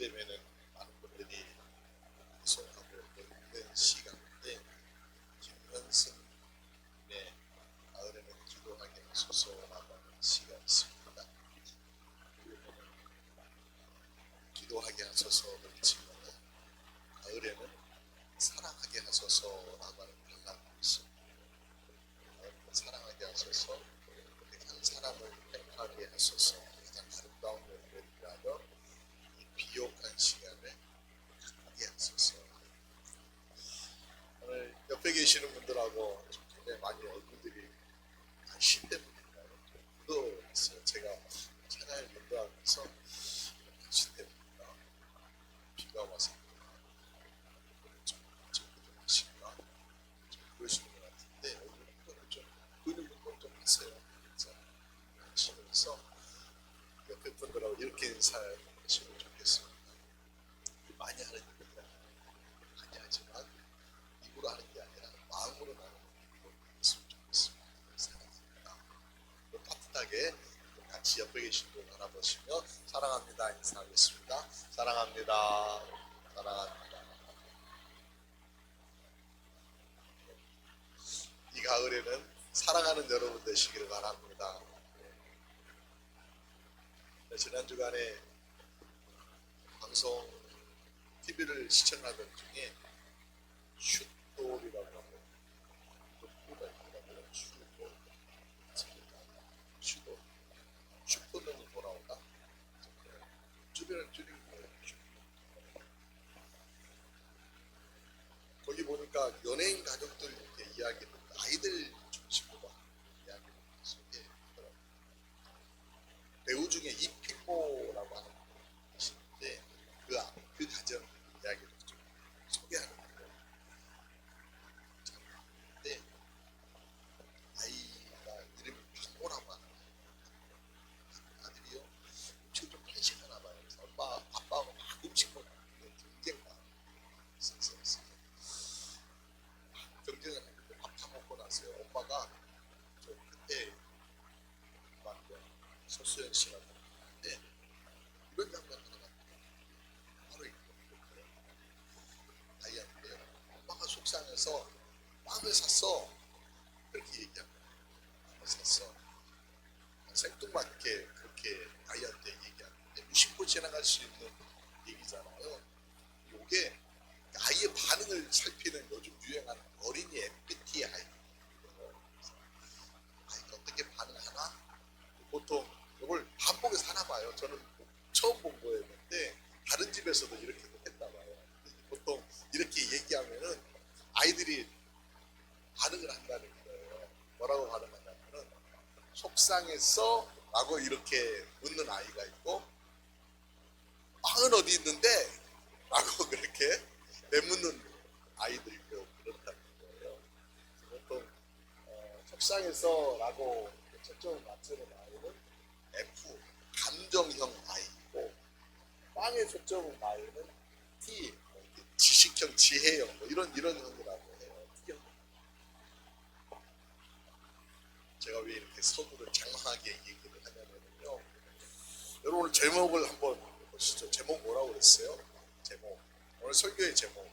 되면은 많은 분들이 소하고 있는 시간인데 김현승의 가을에는 기도하게 하소서라고 하는 시가 있습니다. 기도하게 하소서 그렇지만 가을에는 사랑하게 하소서라고 하는 단락이 있습니다. 사랑하게 하소서, 한 사람을 택하게 하소서, 가장 아름다운 연결이라며 이 비옥한 시간을 하게 하소서. 오늘 옆에 계시는 분들하고 굉장히 많이 얼굴들이 한 10대 분인가요? 묻어있어요. 제가 차량을 인도하면서 한 10대 분인가 비가 와서 좀 하신가 좀 그러시는 것 같은데 얼굴 좀 보이는 분들 좀 하세요. 하시면서 옆에 분들하고 이렇게 인사하시면 좋겠습니다. 많이 하는 얘기가 많이 하지만 입으로 하는 게 아니라 마음으로 나누는 얘기로 했으면 좋겠습니다. 사랑합니다. 따뜻하게 같이 옆에 계신 분 알아보시며 사랑합니다 인사하겠습니다. 사랑합니다. 사랑합니다. 이 가을에는 사랑하는 여러분 되시기를 바랍니다. 지난 주간에 방송 TV를 시청하던 중에 슛돌이라고 하는 슈퍼가 있더라고요. 슈돌. 슈퍼는 돌아온다. 주변을 줄이는 거예요. 거기 보니까 연예인 가족들 이렇게 이야기를 아이들 중심으로 하는 이야기를 속에 있더라고요. 배우 중에 이필모라고 하는 분이 계시는데 그 가정 이야기를 좀 소개하는 거예요. 근데 아이가 이름이 박모라고 하는 아들이요. 음식을 좀 편식하나 봐요. 그래서 아빠하고 막 음식 먹는 경쟁만 있었어요. 경쟁을 하는데 밥 다 먹고 나서요. 엄마가 저 그때 서수연 씨라고 하는데 이런 장면 하나가 바로 있거든요. 아이한테 엄마가 속상해서 빵을 샀어 그렇게 얘기합니다. 빵을 샀어. 생뚱맞게 그렇게 아이한테 얘기하는데 무심코 지나갈 수 있는 얘기잖아요. 이게 아이의 반응을 살피는 요즘 유행하는 어린이 MBTI. 아이가 어떻게 반응하나? 보통 이걸 반복해서 하나 봐요. 저는 처음 본 거였는데 다른 집에서도 이렇게 했나 봐요. 보통 이렇게 얘기하면은 아이들이 반응을 한다는 거예요. 뭐라고 반응하냐면은 속상했어? 라고 이렇게 묻는 아이가 있고 빵은 어디 있는데? 라고 그렇게 내묻는 아이도 있고 그렇다는 거예요. 보통 속상해서 라고 초점을 맞추는 아이는 F, 감정형 아이고 빵에 초점을 아이는 T, 지식형, 지혜형 뭐 이런 형이라고 해요. T형. 제가 왜 이렇게 서두를 장황하게 얘기를 하냐면요. 여러분 오늘 제목을 한번 보시죠. 제목 뭐라고 그랬어요? 제목. 오늘 설교의 제목.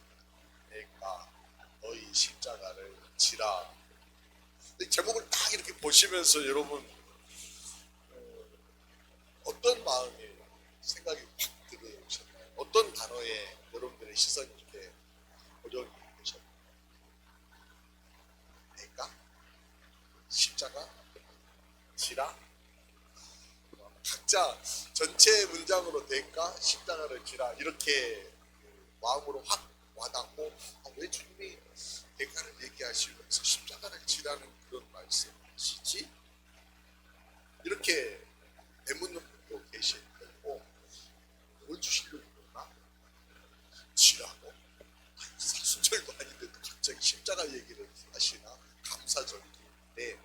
내가 너희 십자가를 지라. 제목을 딱 이렇게 보시면서 여러분 어떤 마음이 생각이 확 들으셨나요? 어떤 단어에 여러분들의 시선이 이렇게 고정이 되셨나요? 내가? 십자가? 지라? 각자 전체 문장으로 대가 십자가를 지라 이렇게 마음으로 확 와닿고 왜 주님이 대가를 얘기하시면서 십자가를 지라는 그런 말씀이시지? 이렇게 되묻는 분도 계실 거고 뭘 주시려고 그러나? 지라고? 사순절도 아닌데도 갑자기 십자가 얘기를 하시나? 감사절기인데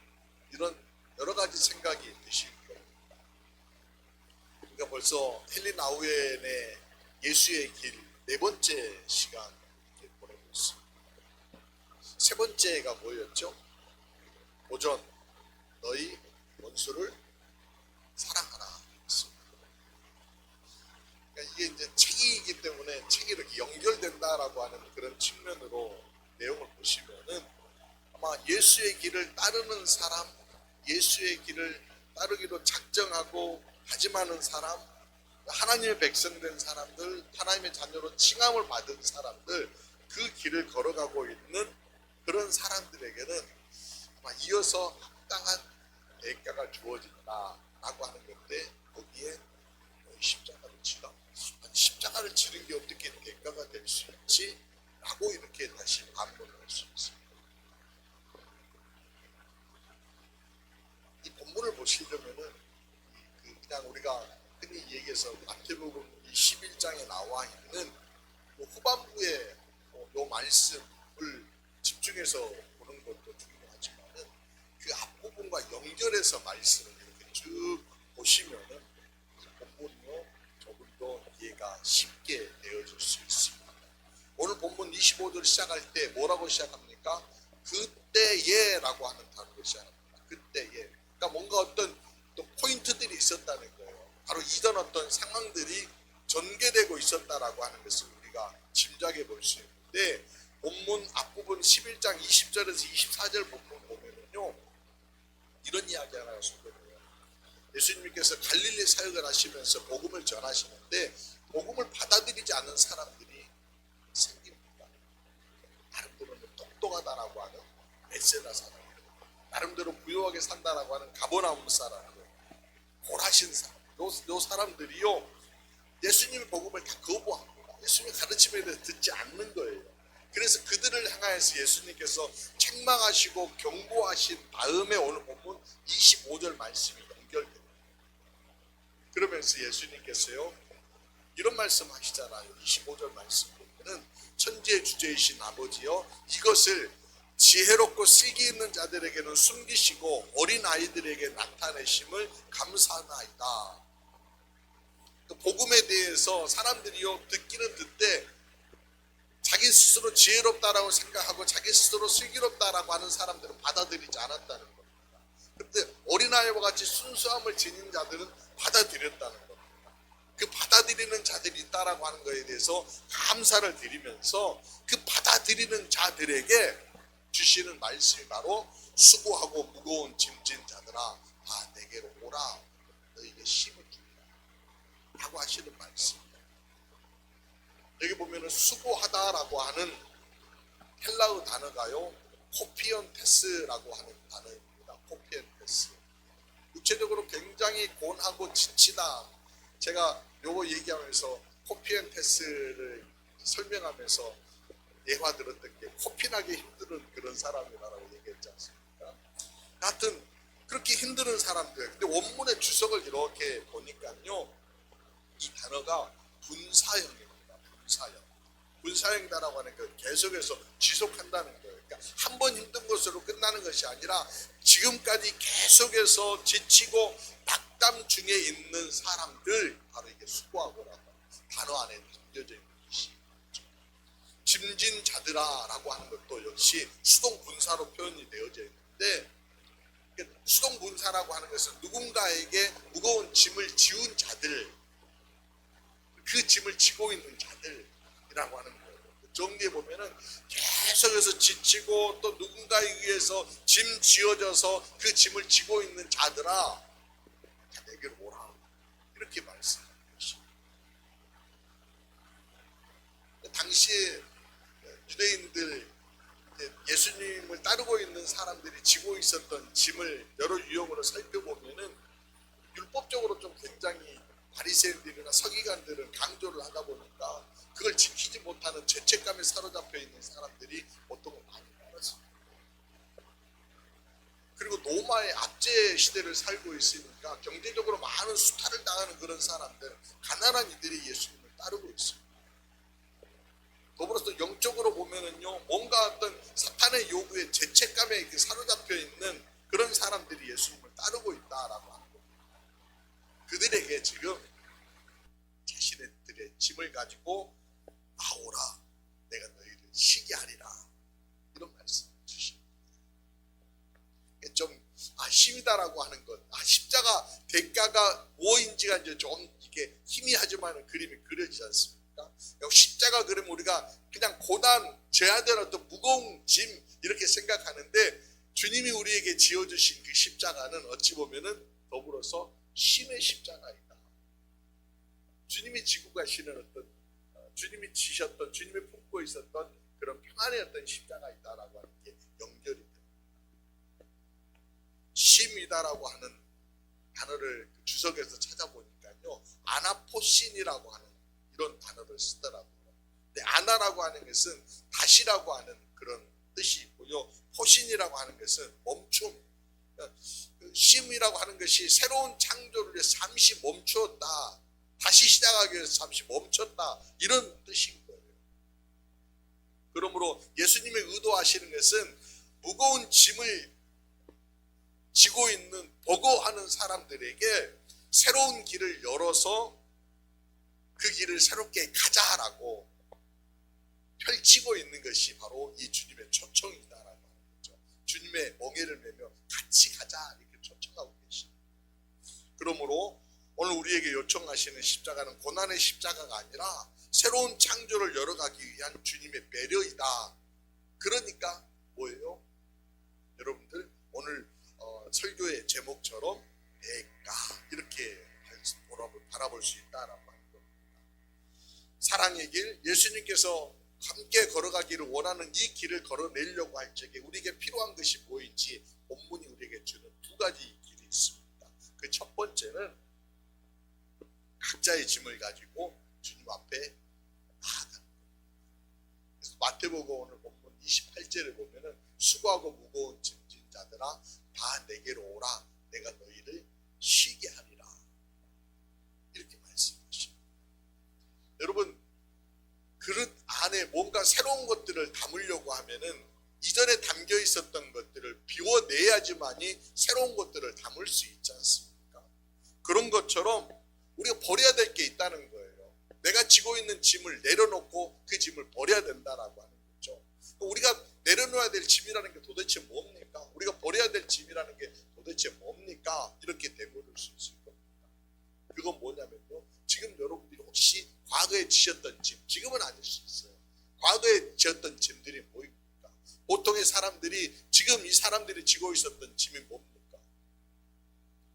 이런 여러 가지 생각이 드실 거예요. 그러니까 벌써 헬린 아우엔의 예수의 길 네 번째 시간 보내고 있습니다. 세 번째가 뭐였죠? 오전 너희 원수를 사랑하라. 그러니까 이게 이제 책이 때문에 책이 이렇게 연결된다라고 하는 그런 측면으로 내용을 보시면은 아마 예수의 길을 따르는 사람, 예수의 길을 따르기로 작정하고 다짐하는 사람, 하나님의 백성된 사람들, 하나님의 자녀로 칭함을 받은 사람들, 그 길을 걸어가고 있는 그런 사람들에게는 아마 이어서 합당한 대가가 주어진다라고 하는 건데, 거기에 십자가를 치라. 십자가를 치는 게 어떻게 대가가 될 수 있지? 라고 이렇게 다시 반문을 할 수 있습니다. 이 본문을 보시려면은 그냥 우리가 흔히 얘기해서 마태복음 21장에 나와 있는 후반부의 요 말씀을 집중해서 보는 것도 중요하지만은 그 앞부분과 연결해서 말씀을 이렇게 쭉 보시면은 이 본문이요 조금 더 이해가 쉽게 되어질 수 있습니다. 오늘 본문 25절 시작할 때 뭐라고 시작합니까? 그때에라고 하는 단어로 시작합니다. 그때에. 그러니까 뭔가 어떤 또 포인트들이 있었다는 거예요. 바로 이전 어떤 상황들이 전개되고 있었다라고 하는 것을 우리가 짐작해 볼 수 있는데, 본문 앞부분 11장 20절에서 24절 본문 보면은요 이런 이야기 하나가 속해요. 예수님께서 갈릴리 사역을 하시면서 복음을 전하시는데 복음을 받아들이지 않는 사람들이 생깁니다. 나름대로는 똑똑하다라고 하는 베세다 사람, 나름대로 부유하게 산다라고 하는 가버나움 사람들, 고라신 사람, 요 사람들이요 예수님의 복음을 다 거부합니다. 예수님의 가르침에 대해서 듣지 않는 거예요. 그래서 그들을 향하여서 예수님께서 책망하시고 경고하신 다음에 오늘 본문 25절 말씀이 연결됩니다. 그러면서 예수님께서요 이런 말씀 하시잖아요. 25절 말씀 보면은 천지의 주제이신 아버지여, 이것을 지혜롭고 슬기 있는 자들에게는 숨기시고 어린아이들에게 나타내심을 감사하나이다. 복음에 대해서 사람들이요 듣기는 듣되 자기 스스로 지혜롭다라고 생각하고 자기 스스로 슬기롭다라고 하는 사람들은 받아들이지 않았다는 겁니다. 그런데 어린아이와 같이 순수함을 지닌 자들은 받아들였다는 겁니다. 그 받아들이는 자들이 있다라고 하는 것에 대해서 감사를 드리면서 그 받아들이는 자들에게 주시는 말씀이 바로 수고하고 무거운 짐진 자들아 다 내게로 오라, 너에게 힘을 주리라 라고 하시는 말씀입니다. 여기 보면은 수고하다라고 하는 헬라어 단어가요 코피언테스라고 하는 단어입니다. 코피언테스. 구체적으로 굉장히 곤하고 지치다. 제가 요거 얘기하면서 코피언테스를 설명하면서 예화 들었던 게 코피나게 힘든 그런 사람이라고 얘기했지 않습니까? 하여튼 그렇게 힘든 사람들. 근데 원문의 주석을 이렇게 보니까요 이 단어가 분사형입니다. 분사형이다라고 하는 거 계속해서 지속한다는 거예요. 그러니까 한 번 힘든 것으로 끝나는 것이 아니라 지금까지 계속해서 지치고 낙담 중에 있는 사람들, 바로 이게 수고하고라고 단어 안에 담겨져 있는 것이 짐진 자들아라고 하는 것도 역시 수동분사로 표현이 되어져 있는데, 수동분사라고 하는 것은 누군가에게 무거운 짐을 지운 자들, 그 짐을 지고 있는 자들이라고 하는 거예요. 정리해 보면은 계속해서 지치고 또 누군가에 의해서 짐 지어져서 그 짐을 지고 있는 자들아 다 내게로 오라, 이렇게 말씀하는 것입니다. 당시에 유대인들 예수님을 따르고 있는 사람들이 지고 있었던 짐을 여러 유형으로 살펴보면은 율법적으로 좀 굉장히 바리새인들이나 서기관들은 강조를 하다 보니까 그걸 지키지 못하는 죄책감에 사로잡혀 있는 사람들이 보통은 많이 많았습니다. 그리고 로마의 압제 시대를 살고 있으니까 경제적으로 많은 수탈을 당하는 그런 사람들, 가난한 이들이 예수님을 따르고 있습니다. 더불어서 영적으로 보면은요, 뭔가 어떤 사탄의 요구에 죄책감에 사로잡혀 있는 그런 사람들이 예수님을 따르고 있다라고 하는 겁니다. 그들에게 지금 자신들의 짐을 가지고 나오라, 내가 너희를 쉬게 하리라, 이런 말씀을 주십니다. 좀 힘이다라고 하는 것, 십자가 대가가 무엇인지가 이제 좀 이게 희미하지만 그림이 그려지지 않습니까? 않습니까? 십자가 그러면 우리가 그냥 고난, 제한된 어떤 무거운 짐 이렇게 생각하는데 주님이 우리에게 지어주신 그 십자가는 어찌 보면은 더불어서 쉼의 십자가이다. 주님이 지고 가시는 어떤 주님이 지셨던, 주님이 품고 있었던 그런 평안의 어떤 십자가이다라고 하는 게 연결이 됩니다. 쉼이다라고 하는 단어를 주석에서 찾아보니까요, 아나포신이라고 하는 이런 단어를 쓰더라고요. 근데 아나라고 하는 것은 다시라고 하는 그런 뜻이 있고요, 포신이라고 하는 것은 멈춤, 쉼이라고 하는 것이 새로운 창조를 위해 잠시 멈추었다, 다시 시작하기 위해서 잠시 멈췄다, 이런 뜻인 거예요. 그러므로 예수님의 의도하시는 것은 무거운 짐을 지고 있는 보고하는 사람들에게 새로운 길을 열어서 그 길을 새롭게 가자라고 펼치고 있는 것이 바로 이 주님의 초청이다라고 하는 거죠. 주님의 멍에를 메며 같이 가자 이렇게 초청하고 계십니다. 그러므로 오늘 우리에게 요청하시는 십자가는 고난의 십자가가 아니라 새로운 창조를 열어가기 위한 주님의 배려이다. 그러니까 뭐예요? 여러분들 오늘 설교의 제목처럼 대가 이렇게 바라볼 수 있다라고 하는 겁니다. 사랑의 길, 예수님께서 함께 걸어가기를 원하는 이 길을 걸어내려고 할 적에 우리에게 필요한 것이 뭐인지 본문이 우리에게 주는 두 가지 길이 있습니다. 그 첫 번째는 각자의 짐을 가지고 주님 앞에 나아가는 거예요. 그래서 마태복음 오늘 본문 28절에 보면은 수고하고 무거운 짐진 자들아 다 내게로 오라, 내가 너희를 쉬게 하리라, 이렇게 말씀하십니다. 여러분, 그릇 안에 뭔가 새로운 것들을 담으려고 하면은 이전에 담겨 있었던 것들을 비워내야지만이 새로운 것들을 담을 수 있지 않습니까? 그런 것처럼 우리가 버려야 될 게 있다는 거예요. 내가 지고 있는 짐을 내려놓고 그 짐을 버려야 된다라고 하는 거죠. 우리가 내려놓아야 될 짐이라는 게 도대체 뭡니까? 우리가 버려야 될 짐이라는 게 도대체 뭡니까? 이렇게 되물을 수 있을 겁니다. 그건 뭐냐면요, 지금 여러분들이 혹시 과거에 지셨던 짐, 지금은 아닐 수 있어요. 과거에 지었던 짐들이 뭐입니까? 보통의 사람들이, 지금 이 사람들이 지고 있었던 짐이 뭡니까?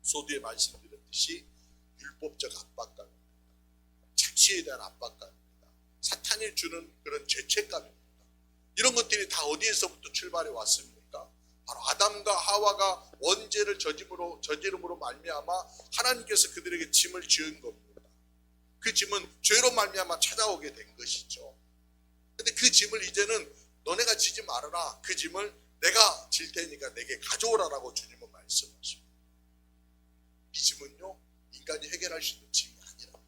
소두에 말씀드렸듯이 율법적 압박감입니다. 착취에 대한 압박감입니다. 사탄이 주는 그런 죄책감입니다. 이런 것들이 다 어디에서부터 출발해 왔습니까? 바로 아담과 하와가 원죄를 저지름으로 말미암아 하나님께서 그들에게 짐을 지은 겁니다. 그 짐은 죄로 말미암아 찾아오게 된 것이죠. 근데 그 짐을 이제는 너네가 지지 말아라, 그 짐을 내가 질 테니까 내게 가져오라라고 주님은 말씀하십니다. 이 짐은요, 인간이 해결할 수 있는 짐이 아니라,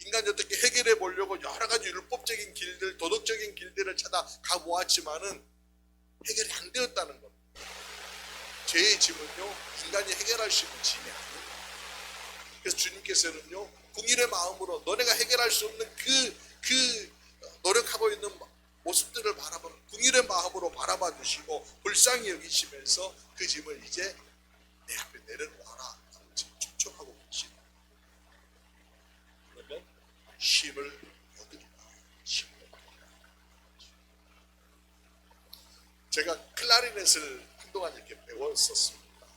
인간이 어떻게 해결해 보려고 여러 가지 율법적인 길들, 도덕적인 길들을 찾아 가보았지만은 해결이 안 되었다는 겁니다. 죄의 짐은요, 인간이 해결할 수 있는 짐이 아닙니다. 그래서 주님께서는요, 궁일의 마음으로 너네가 해결할 수 없는 그 노력하고 있는 모습들을 바라보는 궁일의 마음으로 바라봐 주시고 불쌍히 여기시면서 그 짐을 이제 내 앞에 내려놓아라 지금 초청하고 계십니다. 그러면 쉼을 얻으리라. 쉼을 얻으리라. 제가 클라리넷을 한동안 이렇게 배웠었습니다.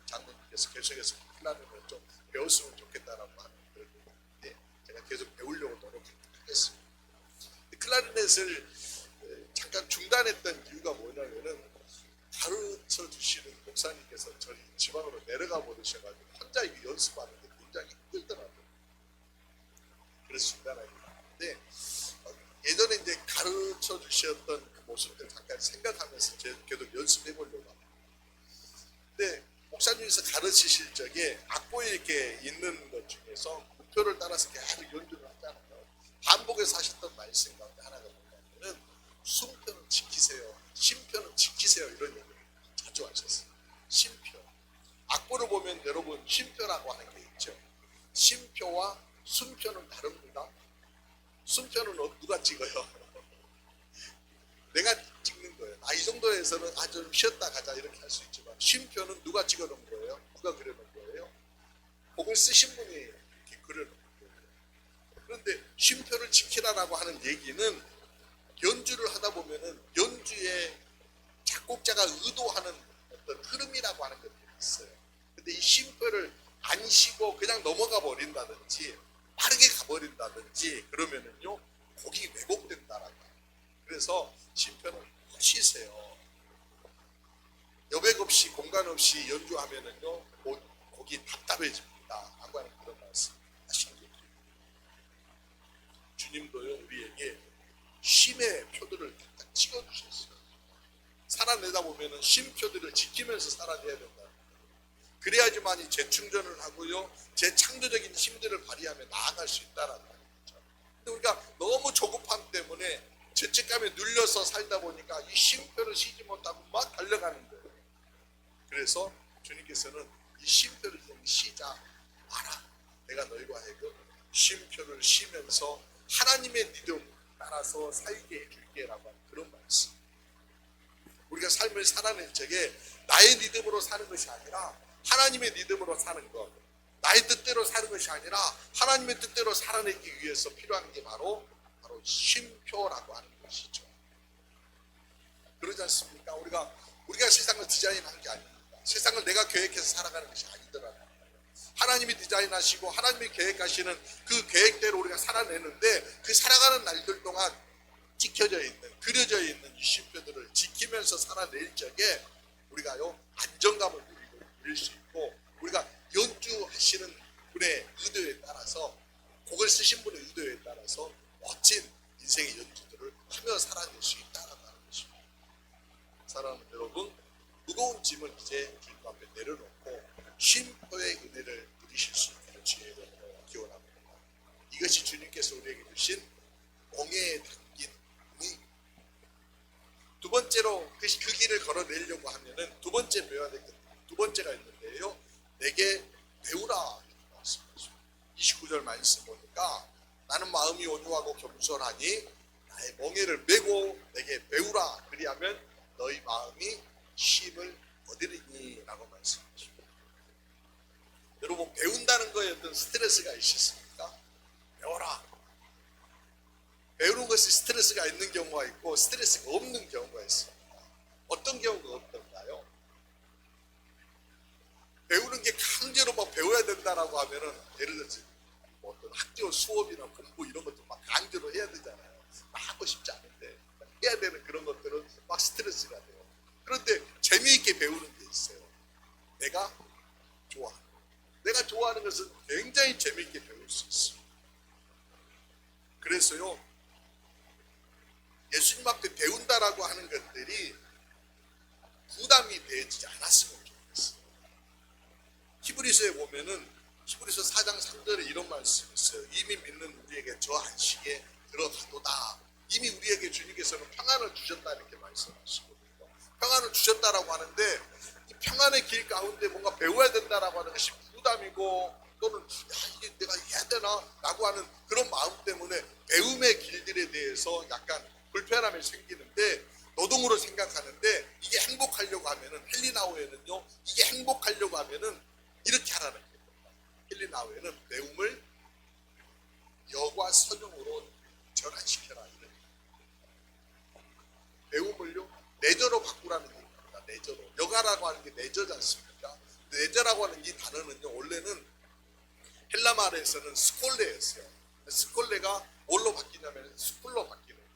장로님께서 계속해서 클라리넷을 좀 배웠으면 좋겠다라고 하는 그런 얘기인데 제가 계속 배우려고 노력하겠습니다. 클라리넷을 잠깐 중단했던 이유가 뭐냐면은 가르쳐 주시는 목사님께서 저희 지방으로 내려가 버리셔가지고 혼자 연습하는데 굉장히 힘들더라고요. 그래서 중단하게 됐는데 예전에 이제 가르쳐 주셨던 그 모습들 잠깐 생각하면서 계속 연습해 보려고 합니다. 근데 목사님께서 가르치실 적에 악보에 이렇게 있는 것 중에서 목표를 따라서 계속 연주를 하잖아요. 반복해서 하셨던 말씀 가운데 하나가 뭐냐면은 순표는 지키세요, 심표는 지키세요, 이런 얘기를 자주 하셨어요. 심표, 악보를 보면 여러분 심표라고 하는 게 있죠. 심표와 순표는 다릅니다. 순표는 누가 찍어요? 내가 찍는 거예요. 이 정도에서는 좀 쉬었다 가자 이렇게 할 수 있지만 심표는 누가 찍어놓은 거예요? 누가 그려놓은 거예요? 곡을 쓰신 분이 이렇게 그려놓은 거예요. 그런데 쉼표를 지키라라고 하는 얘기는 연주를 하다 보면은 연주에 작곡자가 의도하는 어떤 흐름이라고 하는 것들이 있어요. 근데 이 쉼표를 안 쉬고 그냥 넘어가 버린다든지 빠르게 가버린다든지 그러면은요 곡이 왜곡된다라고. 그래서 쉼표는 꼭 쉬세요. 여백 없이 공간 없이 연주하면은요 곡이 답답해집니다 라고 하는 그런 말씀 하시는 거죠. 주님도요 우리에게 쉼의 표들을 딱 찍어주셨어요. 살아내다 보면은 쉼표들을 지키면서 살아내야 된다. 그래야지만이 재충전을 하고요 재창조적인 힘들을 발휘하며 나아갈 수 있다라는 거죠. 근데 우리가 너무 조급함 때문에 죄책감에 눌려서 살다 보니까 이 쉼표를 쉬지 못하고 막 달려가는 거예요. 그래서 주님께서는 이 쉼표를 좀 쉬자 마라. 내가 너희와 하여금 쉼표를 쉬면서 하나님의 믿음 따라서 살게 해줄게라고 하는 그런 말씀. 우리가 삶을 살아낼 적에 나의 믿음으로 사는 것이 아니라 하나님의 믿음으로 사는 것, 나의 뜻대로 사는 것이 아니라 하나님의 뜻대로 살아내기 위해서 필요한 게 바로 쉼표라고 하는 것이죠. 그러지 않습니까? 우리가 세상을 디자인한 게 아닙니다. 세상을 내가 계획해서 살아가는 것이 아니더라고요. 하나님이 디자인하시고 하나님이 계획하시는 그 계획대로 우리가 살아내는데 그 살아가는 날들 동안 찍혀져 있는, 그려져 있는 이 쉼표들을 지키면서 살아낼 적에 우리가요 안정감을 누릴 수 있고, 우리가 연주하시는 분의 의도에 따라서, 곡을 쓰신 분의 의도에 따라서 멋진 인생의 연주들을 하며 살아낼 수 있다는 것입니다. 사랑하는 여러분, 무거운 짐을 이제 주님 앞에 내려놓고 쉼표의 은혜를 누리실 수 있기를 주의 이름으로 기원합니다. 이것이 주님께서 우리에게 주신 멍에에 담긴 은혜. 두 번째로 그 길을 걸어내려고 하면은 두 번째 배워야 될 것, 두 번째가 있는데요. 내게 배우라 이렇게 말씀하십니다. 29절 말씀 보니까 나는 마음이 온유하고 겸손하니 나의 멍에를 메고 내게 배우라. 그리하면 너희 마음이 쉼을 얻으리니 라고 말씀하십니다. 여러분, 배운다는 거에 어떤 스트레스가 있으십니까? 배워라. 배우는 것이 스트레스가 있는 경우가 있고 스트레스가 없는 경우가 있습니다. 어떤 경우가 어떤가요? 배우는 게 강제로 막 배워야 된다라고 하면은, 예를 들어서 뭐 어떤 학교 수업이나 공부 이런 것도 막 강제로 해야 되잖아요. 막 하고 싶지 않은데 해야 되는 그런 것들은 막 스트레스가 돼요. 그런데 재미있게 배우는 게 있어요. 내가 좋아하는 것은 굉장히 재미있게 배울 수 있어요. 그래서요, 예수님 앞에 배운다라고 하는 것들이 부담이 되지 않았으면 좋겠어요. 히브리서에 보면은 히브리서 4장 3절에 이런 말씀이 있어요. 이미 믿는 우리에게 저 안식에 들어가도다. 이미 우리에게 주님께서는 평안을 주셨다 이렇게 말씀하시거든요. 평안을 주셨다라고 하는데 이 평안의 길 가운데 뭔가 배워야 된다라고 하는 것이 부담이고, 또는 이게 내가 해야 되나 라고 하는 그런 마음 때문에 배움의 길들에 대해서 약간 불편함이 생기는데, 노동으로 생각하는데 이게 행복하려고 하면은, 헬리나우에는요 이게 행복하려고 하면은 이렇게 하라는 거예요. 헬리나우에는 배움을 여과 선용으로 전환시켜라. 배움을요 내저로 바꾸라는 얘기입니다. 내저로. 여가라고 하는 게 내저지 않습니까? 내저라고 하는 이 단어는요 원래는 헬라 말에서는 스콜레였어요. 스콜레가 뭘로 바뀌냐면 스쿨로 바뀌는 거예요.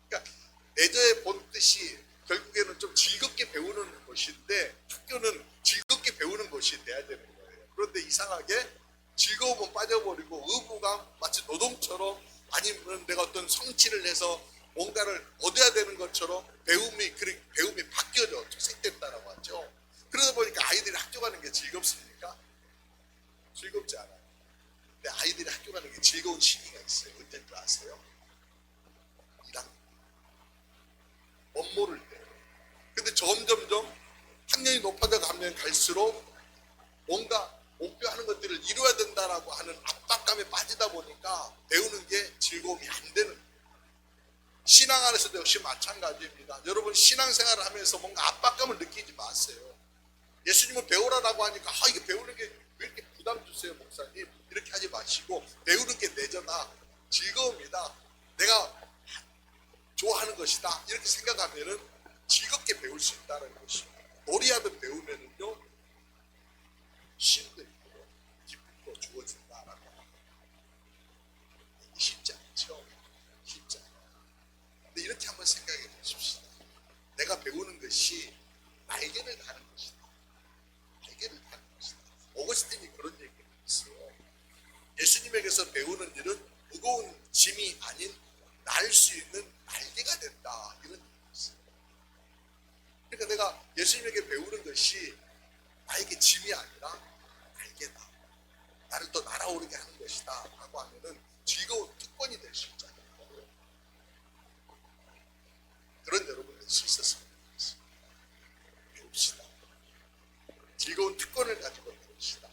그러니까 내저의 본 뜻이 결국에는 좀 즐겁게 배우는 것인데, 학교는 즐겁게 배우는 것이 돼야 되는 거예요. 그런데 이상하게 즐거움은 빠져버리고 의무감, 마치 노동처럼, 아니면 내가 어떤 성취를 해서 뭔가를 얻어야 되는 것처럼 배움이 바뀌어져 퇴색됐다라고 하죠. 그러다 보니까 아이들이 학교 가는 게 즐겁습니까? 즐겁지 않아요. 근데 아이들이 학교 가는 게 즐거운 시기가 있어요. 언제인 줄 아세요? 1학년. 멋모를 때. 근데 점점점 학년이 높아져 가면 갈수록 뭔가 목표하는 것들을 이루어야 된다라고 하는 압박감에 빠지다 보니까 배우는 게 즐거움이 안 되는 거예요. 신앙 안에서도 역시 마찬가지입니다. 여러분, 신앙생활을 하면서 뭔가 압박감을 느끼지 마세요. 예수님은 배우라라고 하니까 이게 배우는 게 왜 이렇게 부담 주세요 목사님, 이렇게 하지 마시고 마시고 배우는 게 내전아 즐거움이다. 내가 좋아하는 것이다. 이렇게 생각하면은 즐겁게 배울 수 있다는 것입니다. 놀이하듯 배우면은요 쉼도 있고 기쁨도 주어진다라고. 이게 쉽지 않죠. 쉽지 않아요. 근데 이렇게 한번 생각해 보십시다. 내가 배우는 것이 날개를 다는 것이다. 날개를 다는 것이다. 오거스틴이 그런 얘기를 했어요. 예수님에게서 배우는 일은 무거운 짐이 아닌 날 수 있는 날개가 된다. 이런 얘기를 했어요. 그러니까 내가 예수님에게 배우는 것이 나에게 짐이 아니라 날개다. 나를 또 날아오르게 하는 것이다. 라고 하면은 즐거운 특권이 될 수 있잖아요. 그런 여러분들 수 있었으면 좋겠습니다. 배웁시다. 즐거운 특권을 가지고 배웁시다.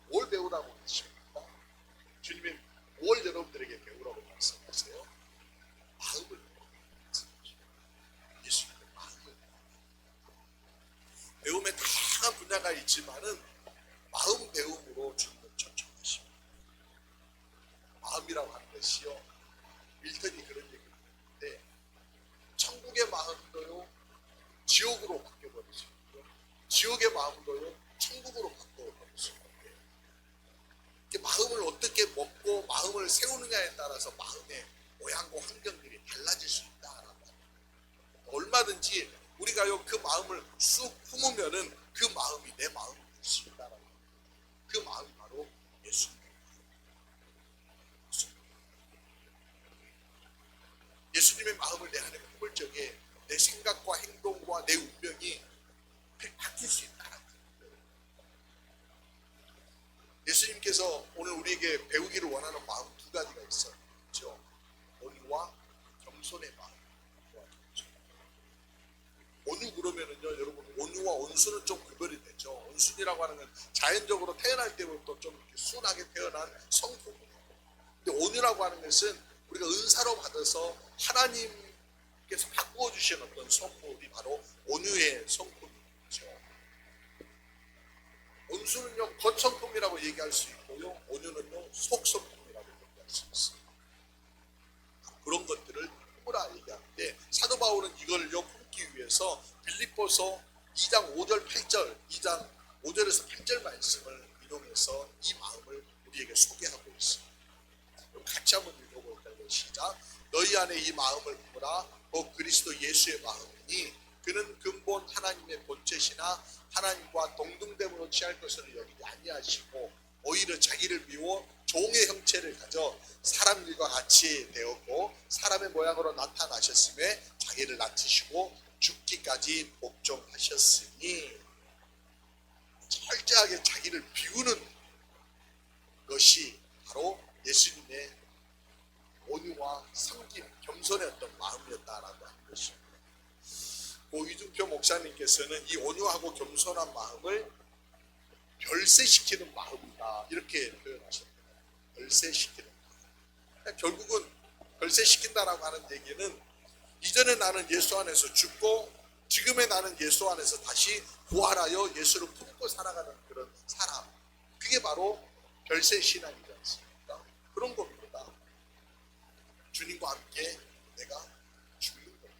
뭘 배우라고 하십니까? 주님이 뭘 여러분들에게 배우라고 말씀하세요? 마음을 배우라고 말씀하세요. 예수님의 마음을 배움에 다양한 분야가 있지만은 마음 배움으로 주님을 초청하십니다. 마음이라고 하는 것이요, 밀턴이 그런 얘기를 했는데 천국의 마음도요 지옥으로 바뀌어버릴 수 있고요, 지옥의 마음도요 천국으로 바꿔버릴 수 있고요. 마음을 어떻게 먹고 마음을 세우느냐에 따라서 마음의 모양과 환경들이 달라질 수 있다라고 합니다. 얼마든지 우리가요 그 마음을 쑥 품으면은 그 마음이 내 마음이 될 수 있다라고 합니다. 그 마음이 바로 예수님의 마음. 예수님의 마음을 내 안에 품을 적에 내 생각과 행동과 내 운명이 바뀔 수 있다라고 합니다. 예수님께서 오늘 우리에게 배우기를 원하는 마음 두 가지가 있어요. 그렇죠? 온유와 겸손의 마음. 온유 그러면은요, 여러분 온유와 온순은 좀 구별이 되죠. 온순이라고 하는 건 자연적으로 태어날 때부터 좀 이렇게 순하게 태어난 성품이에요. 근데 온유라고 하는 것은 우리가 은사로 받아서 하나님께서 바꾸어 주신 어떤 성품이 바로 온유의 성품이죠. 온수는요 겉성품이라고 얘기할 수 있고요, 온유는요 속성품이라고 얘기할 수 있어요. 그런 것들을 품으라 얘기하는데 사도 바울은 이걸요 품기 위해서 빌립보서 2장 5절 8절 2장 5절에서 8절 말씀을 인용해서 이 마음을 우리에게 소개하고 있습니다. 그럼 같이 한번 읽어볼까요? 시작. 너희 안에 이 마음을 품으라. 곧 그리스도 예수의 마음이니 그는 근본 하나님의 본체시나 하나님과 동등됨으로 취할 것을 여기지 아니하시고 오히려 자기를 비워 종의 형체를 가져 사람 일과 같이 되었고 사람의 모양으로 나타나셨음에 자기를 낮추시고 죽기까지 복종하셨으니, 철저하게 자기를 비우는 것이 바로 예수님의 온유와 섬김, 겸손의 어떤 마음이었다라고 하는 것입니다. 이준표 목사님께서는 이 온유하고 겸손한 마음을 별세시키는 마음이다 이렇게 표현하셨습니다. 별세시키는 마음. 결국은 별세시킨다라고 하는 얘기는 이전에 나는 예수 안에서 죽고 지금의 나는 예수 안에서 다시 부활하여 예수를 품고 살아가는 그런 사람, 그게 바로 별세 신앙이지 않습니까? 그런 겁니다. 주님과 함께 내가 죽는 겁니다.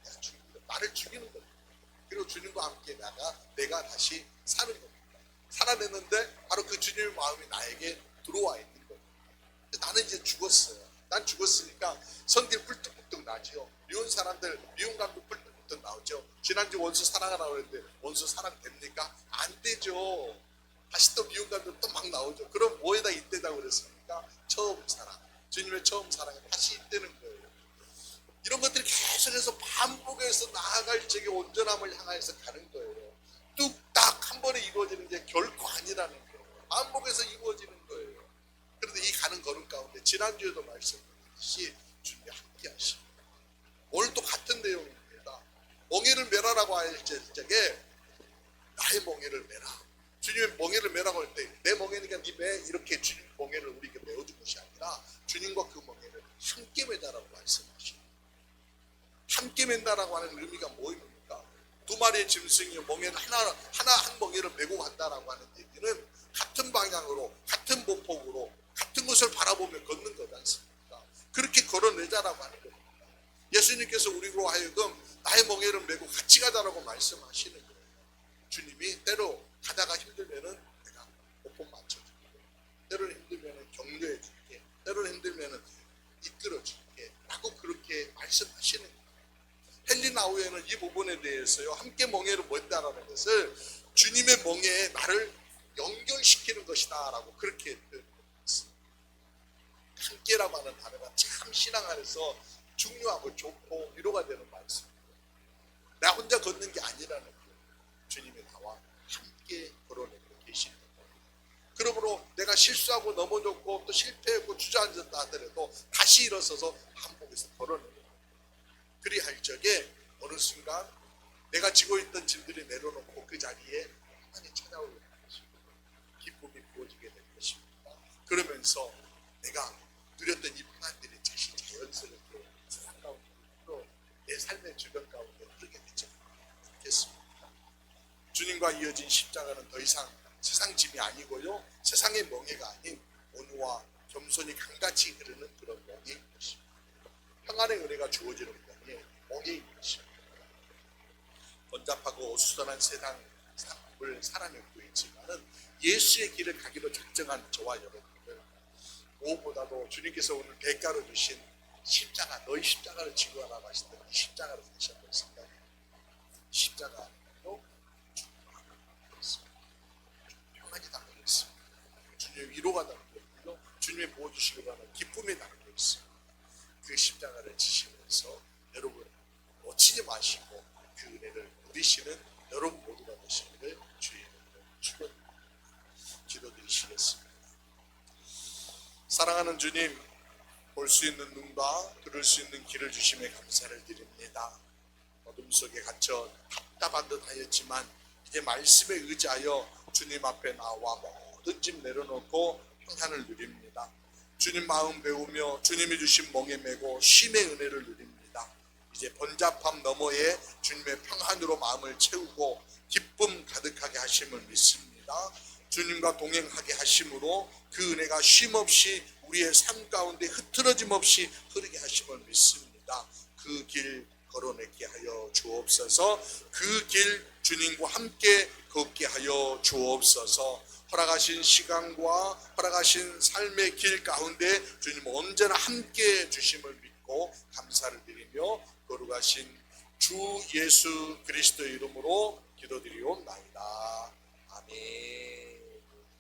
내가 죽는 겁니다. 나를 죽이는 겁니다. 그리고 주님과 함께 내가 다시 사는 겁니다. 살아냈는데 바로 그 주님의 마음이 나에게 들어와 있는 겁니다. 나는 이제 죽었어요. 난 죽었으니까 성질 뿔뚝뿔뚝 나죠. 미운 사람들 미움감도 뿔뚝뿔뚝 나오죠. 지난주 원수 사랑하라고 했는데 원수 사랑 됩니까? 안 되죠. 다시 또 미움감도 또 막 나오죠. 그럼 뭐에다 잇대다고 그랬습니까? 처음 사랑. 주님의 처음 사랑에 다시 잇대는 거예요. 이런 것들이 계속해서 반복해서 나아갈 적에 온전함을 향해서 가는 거예요. 뚝딱 한 번에 이루어지는 게 결코 아니라는 거예요. 반복해서 이루어지는 거예요. 그런데 이 가는 걸음 가운데 지난주에도 말씀드렸듯이 주님이 함께 하십니다. 오늘도 같은 내용입니다. 멍에를 메라라고 할 적에 나의 멍에를 메라. 주님의 멍에를 메라고 할 때 내 멍에니까 네 매, 이렇게 주님 멍에를 우리에게 메어준 것이 아니라 주님과 그 멍에를 함께 매다라고 말씀하십니다. 함께 맨다라고 하는 의미가 뭐입니까? 두 마리의 짐승이 멍에를 하나 한 멍에를 메고 간다라고 하는 얘기는 같은 방향으로 같은 보폭으로 곳을 바라보며 걷는 거지 않습니까? 그렇게 걸어내자라고 하는 겁니다. 예수님께서 우리로 하여금 나의 멍에를 메고 같이 가자라고 말씀하시는 거예요. 주님이 때로 가다가 힘들면은 내가 호흡 맞춰줄게, 때로는 힘들면은 격려해 줄게, 때로는 힘들면은 이끌어 줄게 라고 그렇게 말씀하시는 거예요. 헬리나우에는 이 부분에 대해서요, 함께 멍에를 먼다라는 것을 주님의 멍에에 나를 연결시키는 것이다 라고 그렇게 표현했습니다. 함께라고 하는 단어가 참 신앙 안에서 중요하고 좋고 위로가 되는 말씀입니다. 나 혼자 걷는 게 아니라는 거예요. 주님이 나와 함께 걸어내고 계시는 거예요. 그러므로 내가 실수하고 넘어졌고 또 실패하고 주저앉았다 하더라도 다시 일어서서 한복에서 걸어내는 거예요. 그리할 적에 어느 순간 내가 지고 있던 짐들이 내려놓고 그 자리에 하나님이 찾아오게 될 것입니다. 기쁨이 부어지게 될 것입니다. 그러면서 내가 누렸던 이 평안들이 다시 자연스럽게 세상 가운데 내 삶의 주변 가운데 흐르게 되지 않겠습니까? 주님과 이어진 십자가는 더 이상 세상 짐이 아니고요, 세상의 멍에가 아닌 온유와 겸손이 강같이 흐르는 그런 멍에인 것입니다. 평안의 은혜가 주어지는 멍에인 것입니다. 번잡하고 어수선한 세상을 살아내고 있지만은 예수의 길을 가기로 작정한 저와 여러분들, 무엇보다도 주님께서 오늘 대가로 주신 십자가, 너희 십자가를 지고 가라고 하시던 이 십자가를 다시 한번 생각해요. 십자가 안에도 평안이 담겨 있습니다. 주님의 위로가 담겨 있고 주님의 보여주시기로 하는 기쁨이 담겨 있습니다. 그 십자가를 지시면서 여러분 놓치지 마시고 그 은혜를 누리시는 여러분 모두가 되시기를 주의 이름으로 축원드립니다. 기도드리시겠습니다. 사랑하는 주님, 볼 수 있는 눈과 들을 수 있는 귀를 주심에 감사를 드립니다. 어둠 속에 갇혀 답답한 듯 하였지만 이제 말씀에 의지하여 주님 앞에 나와 모든 짐 내려놓고 평안을 누립니다. 주님 마음 배우며 주님이 주신 멍에 메고 쉼의 은혜를 누립니다. 이제 번잡함 너머에 주님의 평안으로 마음을 채우고 기쁨 가득하게 하심을 믿습니다. 주님과 동행하게 하심으로 그 은혜가 쉼없이 우리의 삶 가운데 흐트러짐 없이 흐르게 하심을 믿습니다. 그 길 걸어내게 하여 주옵소서. 그 길 주님과 함께 걷게 하여 주옵소서. 허락하신 시간과 허락하신 삶의 길 가운데 주님 언제나 함께 주심을 믿고 감사를 드리며 거룩하신 주 예수 그리스도의 이름으로 기도드리옵나이다. 아멘.